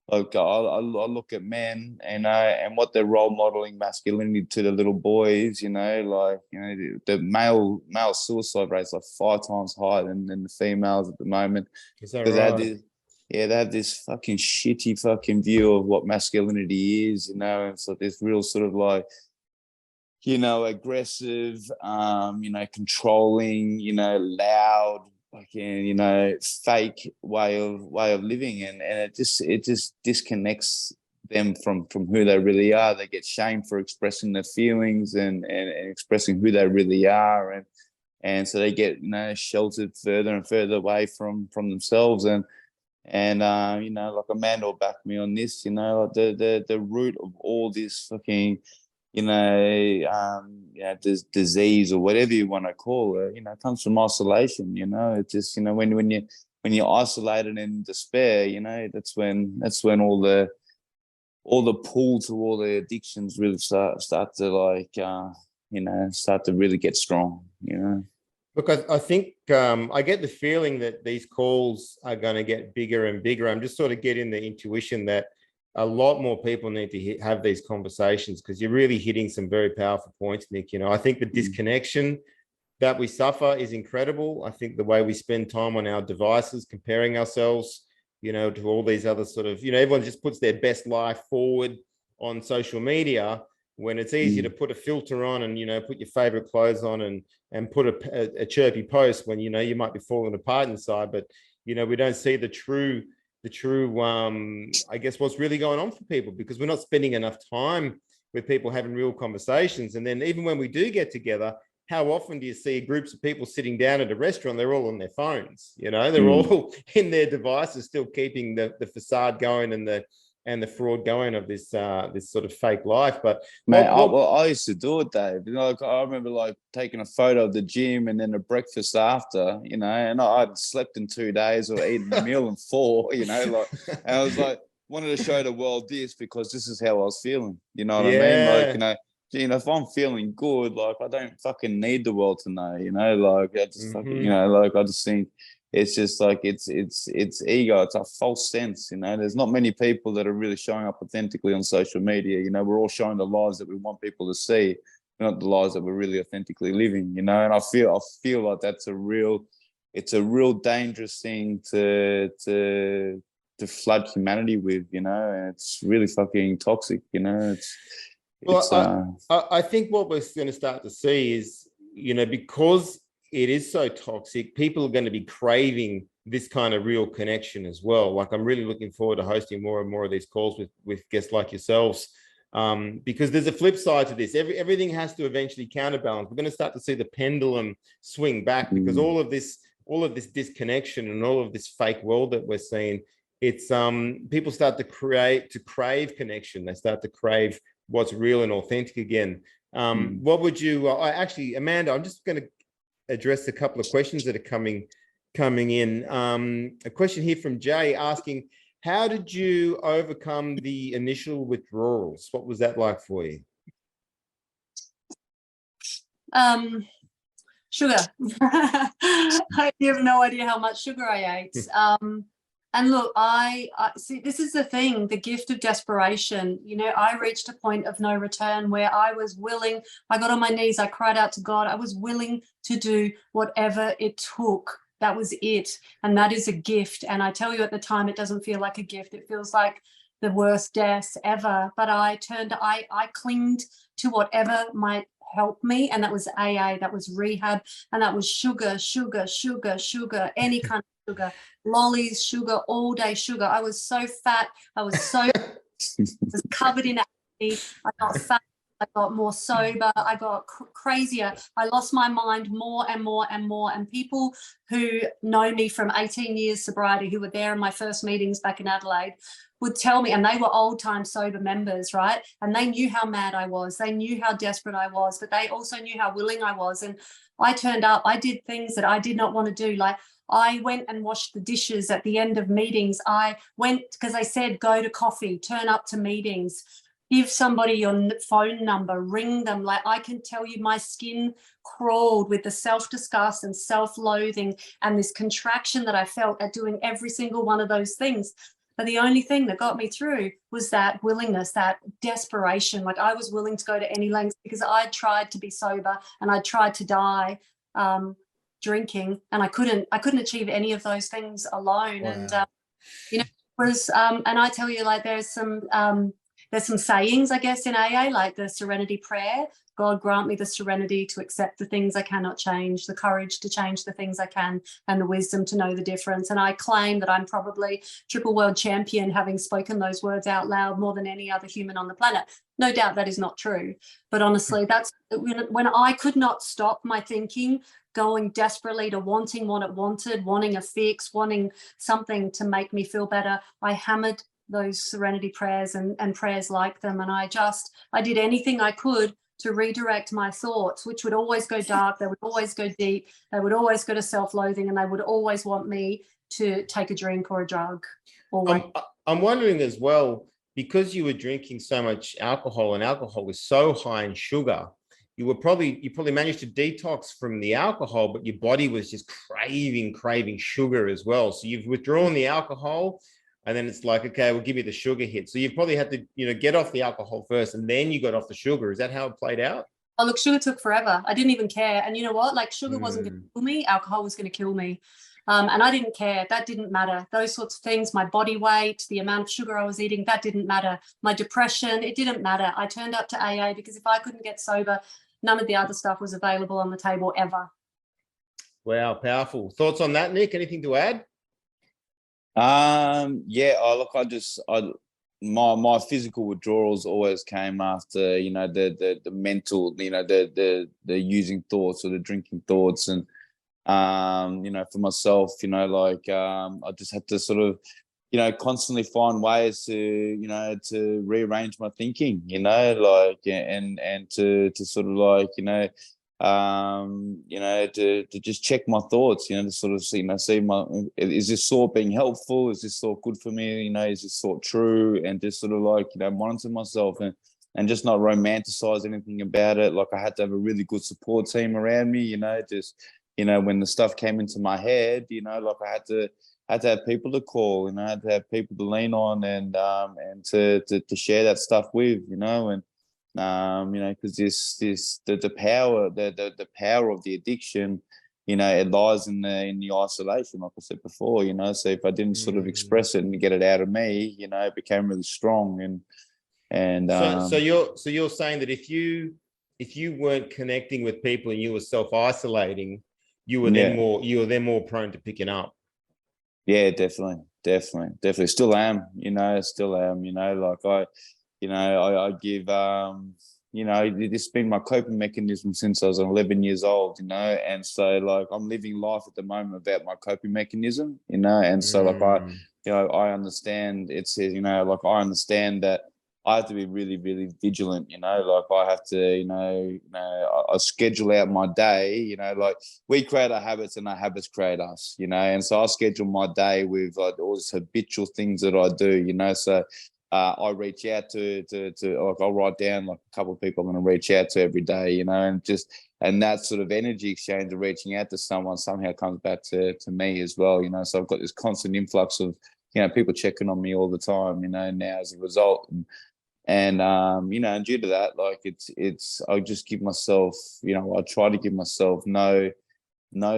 Like I look at men, and what they're role modeling masculinity to the little boys, the male suicide rate's like 5 times higher than the females at the moment. Is that Because right? they have this fucking shitty fucking view of what masculinity is, and so this real sort of like, aggressive, controlling, loud, fucking, fake way of living, and it just disconnects them from who they really are. They get shamed for expressing their feelings and expressing who they really are, and so they get sheltered further and further away from themselves. And like Amanda will back me on this, the root of all this fucking this disease or whatever you want to call it, comes from isolation. It's just, when you're isolated and despair, that's when all the pull to all the addictions really start to like, start to really get strong. Look, I think I get the feeling that these calls are going to get bigger and bigger. I'm just sort of getting the intuition that a lot more people need to have these conversations, because you're really hitting some very powerful points, Nick. I think the disconnection that we suffer is incredible. I think the way we spend time on our devices, comparing ourselves, to all these other sort of, everyone just puts their best life forward on social media, when it's easier to put a filter on and, put your favorite clothes on and put a chirpy post when, you might be falling apart inside. But, we don't see the true, I guess, what's really going on for people, because we're not spending enough time with people having real conversations. And then even when we do get together, how often do you see groups of people sitting down at a restaurant? They're all on their phones, they're all in their devices, still keeping the facade going and the fraud going of this sort of fake life. But man, I used to do it, Dave. I remember like taking a photo of the gym and then a breakfast after, and I'd slept in 2 days or eaten a meal in 4, and I was like, wanted to show the world this, because this is how I was feeling. You know what I mean? Like, if I'm feeling good, like I don't fucking need the world to know. Like I just fucking, like I just think. It's just like it's ego. It's a false sense, There's not many people that are really showing up authentically on social media. We're all showing the lives that we want people to see, not the lives that we're really authentically living. And I feel like it's a real dangerous thing to flood humanity with, and it's really fucking toxic. I think what we're going to start to see is, because it is so toxic, people are going to be craving this kind of real connection as well. Like, I'm really looking forward to hosting more and more of these calls with guests like yourselves, because there's a flip side to this. Everything has to eventually counterbalance. We're going to start to see the pendulum swing back, because all of this disconnection and all of this fake world that we're seeing, it's people start to crave connection. They start to crave what's real and authentic again. What would you actually, Amanda, I'm just going to address a couple of questions that are coming in. A question here from Jay asking, how did you overcome the initial withdrawals? What was that like for you? Sugar. You have no idea how much sugar I ate. And look, I see, this is the thing, the gift of desperation. I reached a point of no return where I was willing, I got on my knees, I cried out to God. I was willing to do whatever it took. That was it. And that is a gift. And I tell you, at the time, it doesn't feel like a gift. It feels like the worst death ever. But I clinged to whatever might help me. And that was AA, that was rehab, and that was sugar, any kind of sugar, lollies, sugar, all day sugar. I was so fat. I was covered in acne. I got fat. I got more sober. I got crazier. I lost my mind more and more and more. And people who know me from 18 years sobriety, who were there in my first meetings back in Adelaide, would tell me, and they were old-time sober members, right? And they knew how mad I was. They knew how desperate I was, but they also knew how willing I was. And I turned up. I did things that I did not want to do. Like, I went and washed the dishes at the end of meetings. I went, because they said, go to coffee, turn up to meetings, give somebody your phone number, ring them. Like, I can tell you, my skin crawled with the self-disgust and self-loathing and this contraction that I felt at doing every single one of those things. But the only thing that got me through was that willingness, that desperation. Like I was willing to go to any lengths because I tried to be sober and I tried to die drinking, and I couldn't achieve any of those things alone. Wow. And you know, was and I tell you, like there's some sayings, I guess, in AA, like the serenity prayer. God grant me the serenity to accept the things I cannot change, the courage to change the things I can, and the wisdom to know the difference. And I claim that I'm probably triple world champion, having spoken those words out loud more than any other human on the planet. No doubt that is not true. But honestly, that's when I could not stop my thinking, going desperately to wanting what it wanted, wanting a fix, wanting something to make me feel better. I hammered those serenity prayers and prayers like them. And I did anything I could to redirect my thoughts, which would always go dark. They would always go deep. They would always go to self-loathing, and they would always want me to take a drink or a drug. I'm wondering as well, because you were drinking so much alcohol, and alcohol was so high in sugar, you probably managed to detox from the alcohol, but your body was just craving sugar as well. So you've withdrawn the alcohol, and then it's like, okay, we'll give you the sugar hit. So you've probably had to, get off the alcohol first, and then you got off the sugar. Is that how it played out? Oh, look, sugar took forever. I didn't even care. And you know what? Like sugar wasn't going to kill me. Alcohol was going to kill me. And I didn't care. That didn't matter. Those sorts of things, my body weight, the amount of sugar I was eating, that didn't matter. My depression, it didn't matter. I turned up to AA because if I couldn't get sober, none of the other stuff was available on the table ever. Wow, powerful. Thoughts on that, Nick? Anything to add? Yeah, my physical withdrawals always came after, the mental, the using thoughts or the drinking thoughts. And for myself, I just had to sort of, constantly find ways to, to rearrange my thinking, and to sort of to just check my thoughts, to sort of see is this thought being helpful? Is this thought good for me? Is this thought true? And just sort of monitor myself and just not romanticize anything about it. Like I had to have a really good support team around me, when the stuff came into my head, I had to have people to call, I had to have people to lean on and to share that stuff with, because the power of the addiction, it lies in the isolation, like I said before, so if I didn't sort of express it and get it out of me, it became really strong. So you're saying that if you weren't connecting with people and you were self-isolating, you were then more prone to picking up. Yeah, definitely. Still am, I give, this has been my coping mechanism since I was 11 years old, and so I'm living life at the moment without my coping mechanism, and so I understand I understand that I have to be really, really vigilant, I have to, I schedule out my day, we create our habits and our habits create us, and so I schedule my day with all these habitual things that I do, so I reach out to I'll write down a couple of people I'm going to reach out to every day, and that sort of energy exchange of reaching out to someone somehow comes back to me as well, so I've got this constant influx of, people checking on me all the time, now as a result. And and due to that, I just give myself, I try to give myself no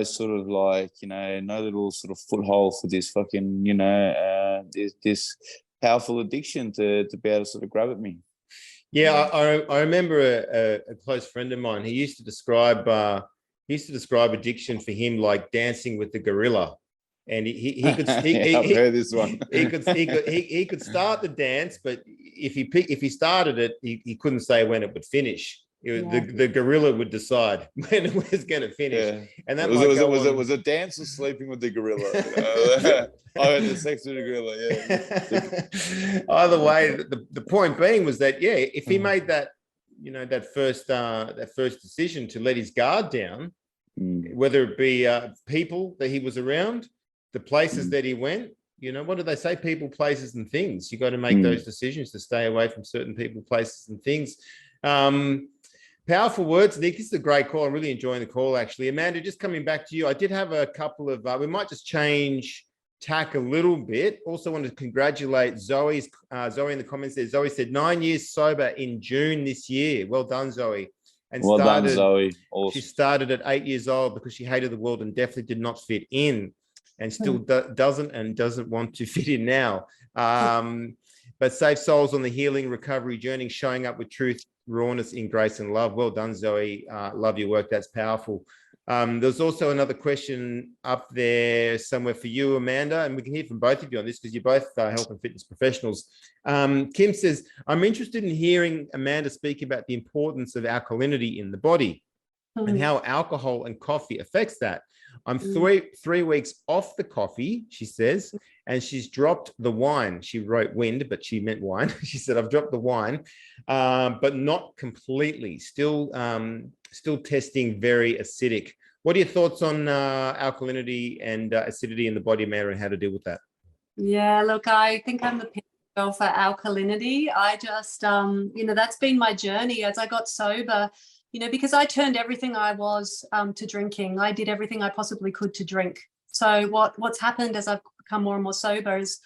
sort of no little sort of foothold for this fucking, this powerful addiction to be able to sort of grab at me. Yeah, I remember a close friend of mine. He used to describe addiction for him like dancing with the gorilla. And he could I've heard this one. he could start the dance, but if he started it, he couldn't say when it would finish. The gorilla would decide when it was going to finish. Yeah. And that was a dance or sleeping with the gorilla. I had the sex with the gorilla. Yeah. Either way, the point being was that if he made that that first decision to let his guard down, whether it be people that he was around, the places that he went, what do they say? People, places, and things. You got to make those decisions to stay away from certain people, places, and things. Powerful words, Nick. This is a great call. I'm really enjoying the call, actually. Amanda, just coming back to you, I did have a couple of, we might just change tack a little bit. Also wanted to congratulate Zoe in the comments there. Zoe said 9 years sober in June this year. Well done, Zoe. And Well done, Zoe. She Awesome. started at 8 years old because she hated the world and definitely did not fit in, and still doesn't want to fit in now. But safe souls on the healing recovery journey, showing up with truth, rawness, in grace and love. Well done, Zoe. Love your work. That's powerful. There's also another question up there somewhere for you, Amanda, and we can hear from both of you on this because you're both health and fitness professionals. Kim says, I'm interested in hearing Amanda speak about the importance of alkalinity in the body and how alcohol and coffee affects that. I'm three weeks off the coffee, she says, and she's dropped the wine. She wrote wind, but she meant wine. She said, I've dropped the wine, but not completely. Still testing very acidic. What are your thoughts on alkalinity and acidity in the body, Amanda, and how to deal with that? Yeah, look, I think I'm the girl for alkalinity. I just, that's been my journey as I got sober. Because I turned everything I was to drinking. I did everything I possibly could to drink. So what's happened as I've become more and more sober is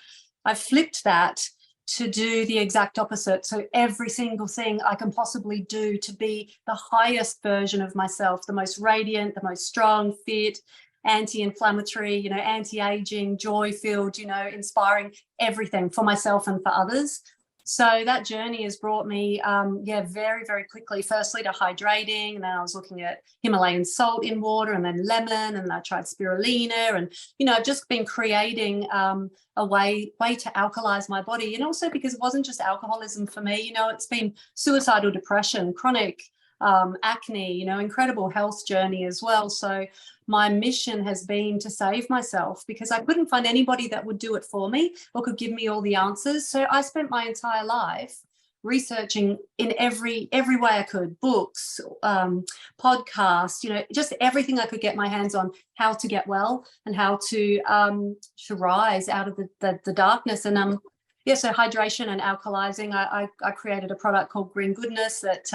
I've flipped that to do the exact opposite. So every single thing I can possibly do to be the highest version of myself, the most radiant, the most strong, fit, anti-inflammatory, anti-aging, joy-filled, inspiring, everything for myself and for others. So that journey has brought me, very, very quickly, firstly to hydrating, and then I was looking at Himalayan salt in water, and then lemon, and I tried spirulina, and, I've just been creating a way to alkalize my body. And also because it wasn't just alcoholism for me, it's been suicidal depression, chronic acne, incredible health journey as well. So my mission has been to save myself because I couldn't find anybody that would do it for me or could give me all the answers. So I spent my entire life researching in every way I could, books, podcasts, just everything I could get my hands on, how to get well and how to rise out of the darkness. And so hydration and alkalizing. I created a product called Green Goodness that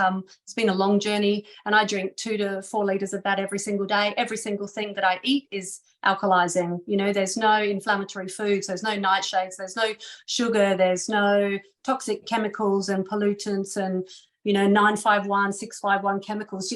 it's been a long journey, and I drink 2 to 4 liters of that every single day. Every single thing that I eat is alkalizing. There's no inflammatory foods, there's no nightshades, there's no sugar, there's no toxic chemicals and pollutants and 951, 651 chemicals.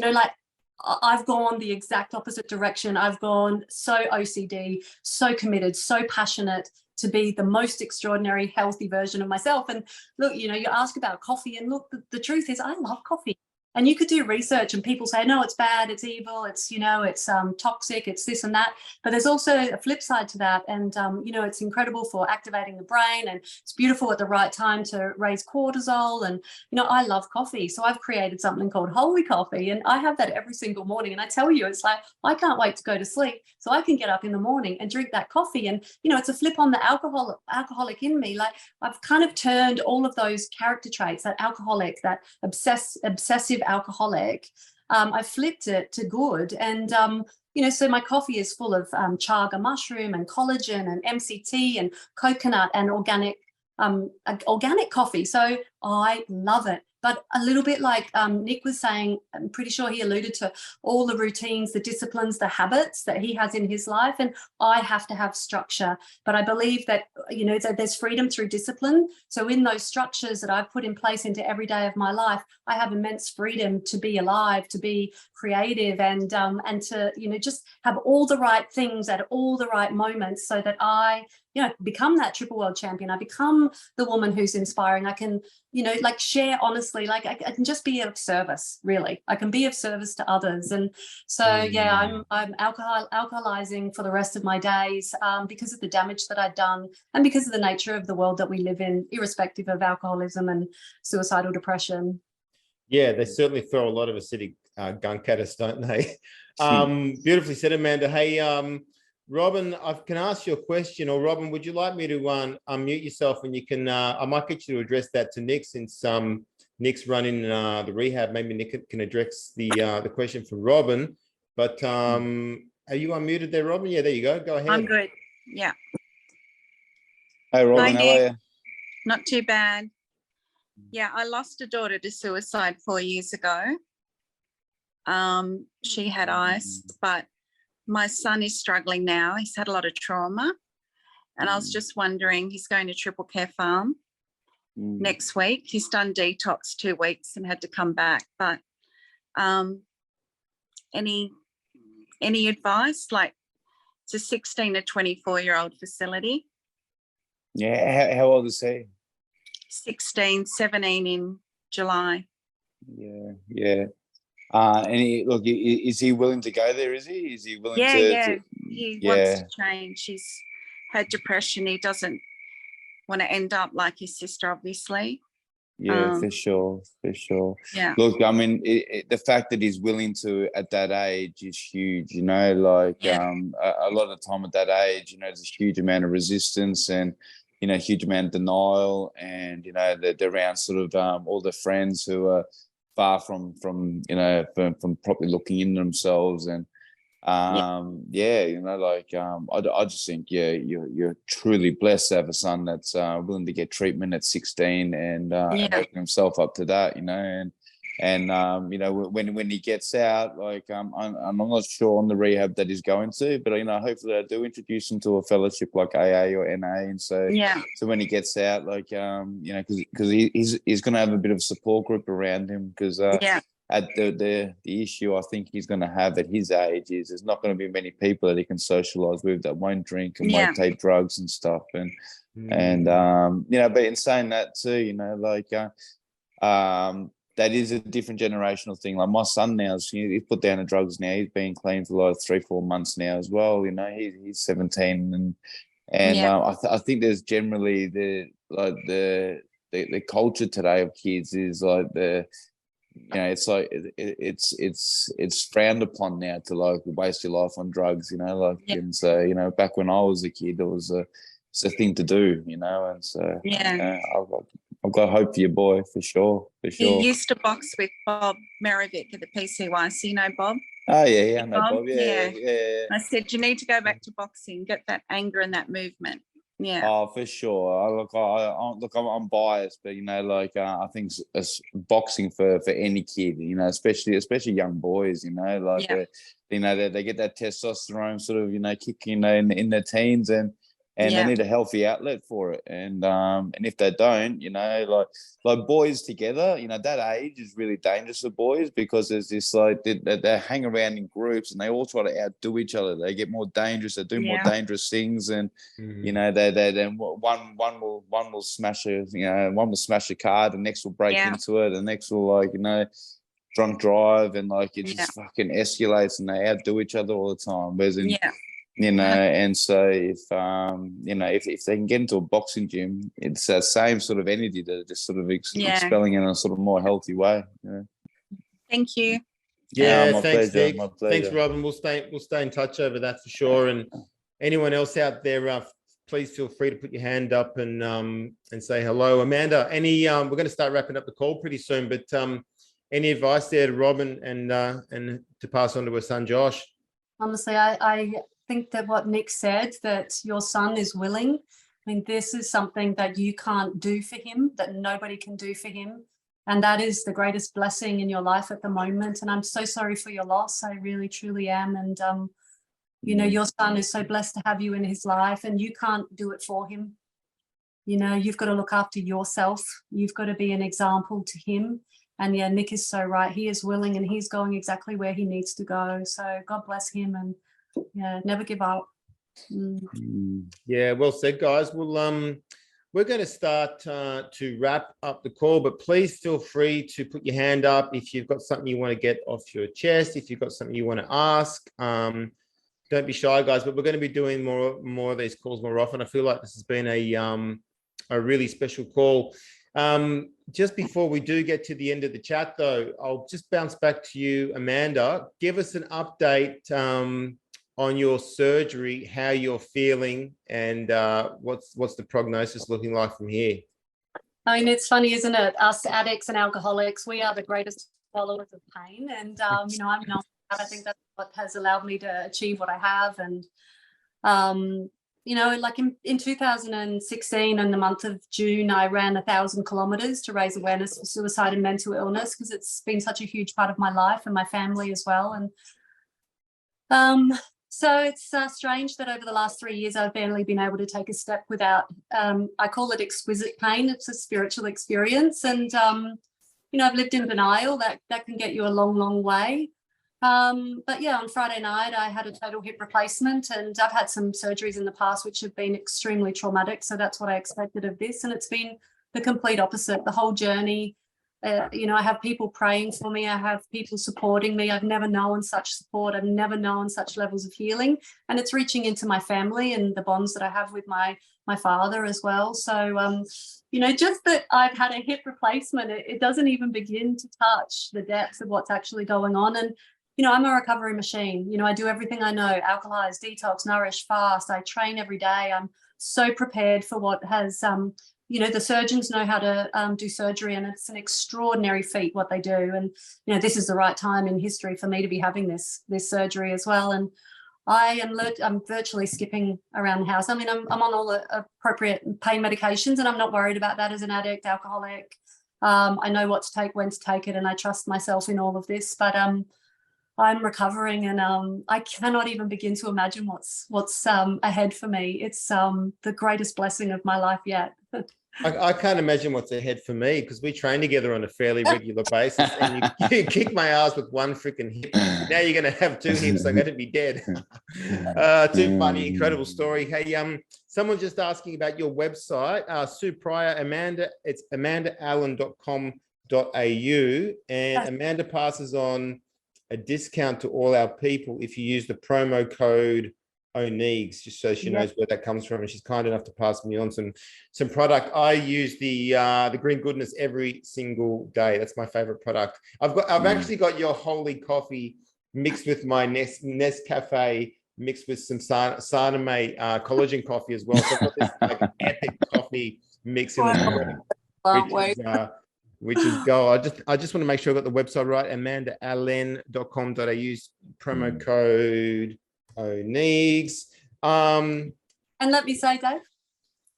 I've gone the exact opposite direction. I've gone so OCD, so committed, so passionate to be the most extraordinary, healthy version of myself. And look, you ask about coffee, and look, the truth is I love coffee. And you could do research and people say, no, it's bad, it's evil, it's, it's toxic, it's this and that. But there's also a flip side to that. And, it's incredible for activating the brain, and it's beautiful at the right time to raise cortisol. And, I love coffee. So I've created something called Holy Coffee, and I have that every single morning. And I tell you, it's like, I can't wait to go to sleep so I can get up in the morning and drink that coffee. And, it's a flip on the alcoholic in me. Like I've kind of turned all of those character traits, that alcoholic, that obsessive alcoholic, I flipped it to good. And so my coffee is full of chaga mushroom and collagen and MCT and coconut and organic coffee. So I love it. But a little bit like Nick was saying, I'm pretty sure he alluded to all the routines, the disciplines, the habits that he has in his life. And I have to have structure. But I believe that, that there's freedom through discipline. So in those structures that I've put in place into every day of my life, I have immense freedom to be alive, to be creative, and to, just have all the right things at all the right moments so that I become that triple world champion. I become the woman who's inspiring. I can, share honestly, I can just be of service, really. I can be of service to others. And so, I'm alcoholizing for the rest of my days because of the damage that I've done and because of the nature of the world that we live in, irrespective of alcoholism and suicidal depression. Yeah, they certainly throw a lot of acidic gunk at us, don't they? Beautifully said, Amanda. Hey, Robin, I can ask you a question, or Robin, would you like me to unmute yourself, and you can, I might get you to address that to Nick, since Nick's running the rehab. Maybe Nick can address the question for Robin, but are you unmuted there, Robin? Yeah, there you go. Go ahead. I'm good. Yeah. Hey, Robin, how are you? Not too bad. Yeah, I lost a daughter to suicide 4 years ago. She had ice, but my son is struggling now. He's had a lot of trauma. And I was just wondering, he's going to Triple Care Farm next week. He's done detox 2 weeks and had to come back. But any advice? Like, it's a 16 to 24-year-old facility. Yeah, how old is he? 16, 17 in July. Yeah. And look, is he willing to go there? Is he willing Yeah, to? yeah. He wants to change. He's had depression. He doesn't want to end up like his sister, obviously. Yeah, for sure. Yeah. Look, I mean, the fact that he's willing to at that age is huge. You know, like a lot of the time at that age, you know, there's a huge amount of resistance and, you know, a huge amount of denial, and you know, they're around sort of all the friends who are far from you know, from properly looking into themselves. And you know, like I just think you're truly blessed to have a son that's willing to get treatment at 16 and open himself up to that, you know. And you know, when he gets out, like I'm not sure on the rehab that he's going to, but you know, hopefully I do introduce him to a fellowship like AA or NA, and so when he gets out, like you know, because he's going to have a bit of a support group around him, because at the issue I think he's going to have at his age is there's not going to be many people that he can socialize with that won't drink and won't take drugs and stuff, and you know, but in saying that too, you know, like that is a different generational thing. Like my son now, he's put down the drugs now. He's been clean for like 3-4 months now as well. You know, he's 17, and I think there's generally the culture today of kids is like you know, it's like it's frowned upon now to like waste your life on drugs, you know, like and so, you know, back when I was a kid, it's a thing to do, you know, and so you know, I've got hope for your boy for sure. He used to box with Bob Merovic at the PCYC, you know Bob? Oh yeah, I know Bob. Yeah. I said you need to go back to boxing, get that anger and that movement. Yeah. Oh, for sure. I'm biased, but you know, like I think it's boxing for any kid, you know, especially young boys, you know, like you know, they get that testosterone sort of, you know, kick, you know, in their teens, and they need a healthy outlet for it, and if they don't, you know, like boys together, you know, that age is really dangerous for boys, because there's this like they hang around in groups and they all try to outdo each other. They get more dangerous, they do more dangerous things, and you know, they then one will smash one will smash a car, the next will break into it, the next will, like, you know, drunk drive, and like it just fucking escalates, and they outdo each other all the time. Whereas you know, and so if you know, if they can get into a boxing gym, it's that same sort of energy that just sort of expelling in a sort of more healthy way. You know? Thank you. Yeah, my thanks, pleasure, Nick. my pleasure. Thanks, Robin. We'll stay in touch over that for sure. And anyone else out there, please feel free to put your hand up and say hello. Amanda, any we're going to start wrapping up the call pretty soon, but any advice there to Robin and to pass on to her son Josh? Honestly, I think that what Nick said, that your son is willing. I mean, this is something that you can't do for him, that nobody can do for him. And that is the greatest blessing in your life at the moment. And I'm so sorry for your loss. I really, truly am. And, you know, your son is so blessed to have you in his life, and you can't do it for him. You know, you've got to look after yourself. You've got to be an example to him. And yeah, Nick is so right. He is willing, and he's going exactly where he needs to go. So God bless him, and yeah, never give up. Yeah, well said, guys. Well, we're going to start to wrap up the call, but please feel free to put your hand up if you've got something you want to get off your chest, if you've got something you want to ask. Don't be shy, guys, but we're going to be doing more of these calls more often. I feel like this has been a really special call. Just before we do get to the end of the chat, though, I'll just bounce back to you, Amanda. Give us an update on your surgery, how you're feeling, and what's the prognosis looking like from here? I mean, it's funny, isn't it? Us addicts and alcoholics, we are the greatest followers of pain. And, you know, I'm not, I think that's what has allowed me to achieve what I have. And, you know, like in 2016, in the month of June, I ran 1,000 kilometers to raise awareness for suicide and mental illness, because it's been such a huge part of my life and my family as well. And So it's strange that over the last 3 years, I've barely been able to take a step without, I call it exquisite pain. It's a spiritual experience. And, I've lived in denial. That can get you a long, long way. But yeah, on Friday night, I had a total hip replacement, and I've had some surgeries in the past which have been extremely traumatic. So that's what I expected of this. And it's been the complete opposite, the whole journey. I have people praying for me. I have people supporting me. I've never known such support. I've never known such levels of healing. And it's reaching into my family and the bonds that I have with my father as well. So, just that I've had a hip replacement, it doesn't even begin to touch the depths of what's actually going on. And, I'm a recovery machine. I do everything I know: alkalize, detox, nourish, fast. I train every day. I'm so prepared for what has, the surgeons know how to do surgery, and it's an extraordinary feat what they do. And, this is the right time in history for me to be having this surgery as well. And I'm virtually skipping around the house. I mean, I'm on all the appropriate pain medications, and I'm not worried about that as an addict, alcoholic. I know what to take, when to take it, and I trust myself in all of this. But I'm recovering, and I cannot even begin to imagine what's ahead for me. It's the greatest blessing of my life yet. I can't imagine what's ahead for me, because we train together on a fairly regular basis, and you kick my ass with one freaking hip. Now you're going to have two hips. I'm going to be dead. Too funny. Incredible story. Hey, someone just asking about your website, Sue Pryor, Amanda. It's amandaallen.com.au, and Amanda passes on a discount to all our people if you use the promo code Oneegs, just so she knows where that comes from. And she's kind enough to pass me on some product. I use the Green Goodness every single day. That's my favorite product. I've actually got your holy coffee mixed with my Nescafe, mixed with some Saname collagen coffee as well. So I've got this like epic coffee mix in the which is gold. I just want to make sure I got the website right. amandaallen.com.au, promo code Oneegs. And let me say, Dave.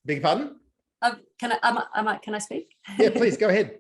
Beg your pardon? Can I speak? Yeah, please go ahead.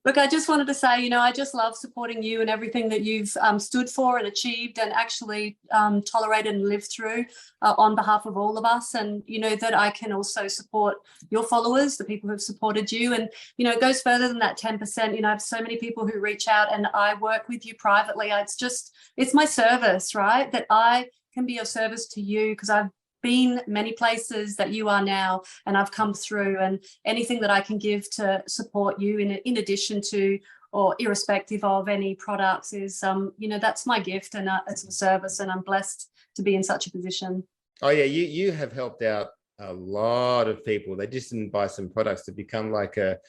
Look, I just wanted to say, I just love supporting you and everything that you've stood for and achieved and actually tolerated and lived through on behalf of all of us. And, that I can also support your followers, the people who've supported you. And, it goes further than that 10%. I have so many people who reach out, and I work with you privately. It's my service, right? That I can be of service to you, because I've been many places that you are now, and I've come through, and anything that I can give to support you in addition to or irrespective of any products is, that's my gift, and it's a service, and I'm blessed to be in such a position. Oh yeah, you have helped out a lot of people. They just didn't buy some products to become like a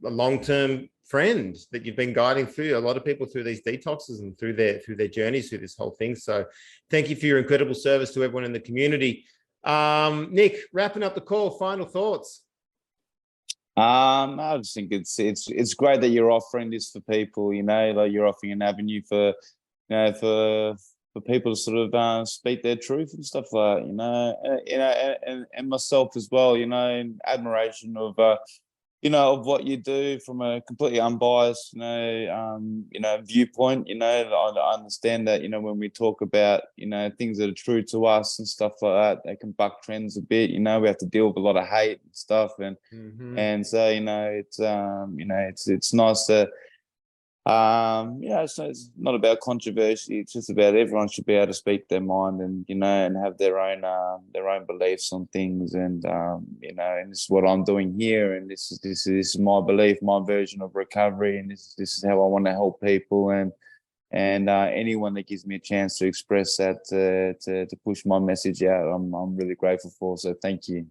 long-term friend that you've been guiding through a lot of people through these detoxes and through their journeys through this whole thing. So thank you for your incredible service to everyone in the community. Nick, wrapping up the call, final thoughts. I just think it's great that you're offering this for people, like you're offering an avenue for people to sort of speak their truth and stuff like that, and myself as well, in admiration of of what you do from a completely unbiased, viewpoint. I understand that, when we talk about, things that are true to us and stuff like that, they can buck trends a bit. We have to deal with a lot of hate and stuff, and so it's nice to it's not about controversy. It's just about everyone should be able to speak their mind and and have their own beliefs on things, and and this is what I'm doing here, and this is my belief, my version of recovery, and this is how I want to help people, and anyone that gives me a chance to express that, to push my message out, I'm really grateful for. So thank you.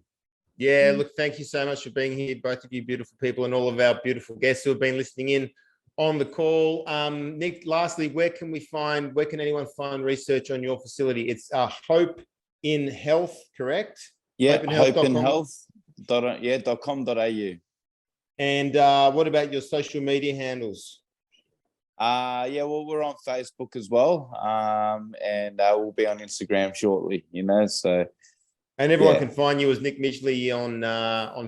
Yeah, look, thank you so much for being here, both of you beautiful people, and all of our beautiful guests who have been listening in on the call. Nick, lastly, where can anyone find research on your facility? It's Hope in Health, correct? Yeah, hopeinhealth.com.au. And what about your social media handles? We're on Facebook as well, and we'll be on Instagram shortly. So. And everyone can find you as Nick Midgley on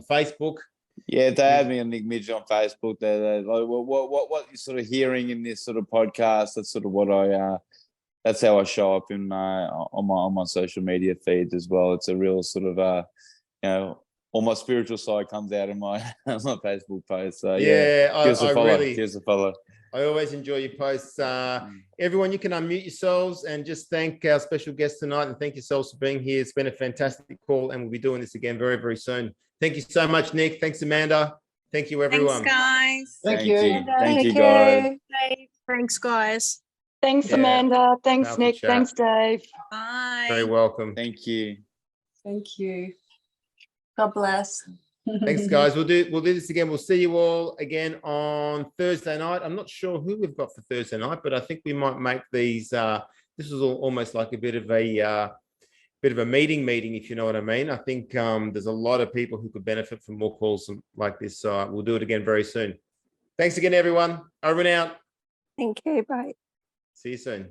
Facebook. Yeah, they have me on Nick Midgley on Facebook. They like what you're sort of hearing in this sort of podcast. That's sort of what that's how I show up in on my social media feeds as well. It's a real sort of you know, all my spiritual side comes out in my my Facebook post. So Yeah, give us a I follow. really, Give us a follow. I always enjoy your posts. Everyone, you can unmute yourselves and just thank our special guest tonight, and thank yourselves for being here. It's been a fantastic call, and we'll be doing this again very, very soon. Thank you so much, Nick. Thanks, Amanda. Thank you, everyone. Thanks, guys. Thank you, guys. Thanks, guys. Thanks, Yeah. Amanda. Thanks, Powerful Nick. chat. Thanks, Dave. Bye. Very welcome. Thank you. Thank you. God bless. Thanks, guys. We'll do this again. We'll see you all again on Thursday night. I'm not sure who we've got for Thursday night, but I think we might make these. This is almost like a bit of a meeting, if you know what I mean. I think there's a lot of people who could benefit from more calls like this. So we'll do it again very soon. Thanks again, everyone. Over and out. Thank you. Bye. See you soon.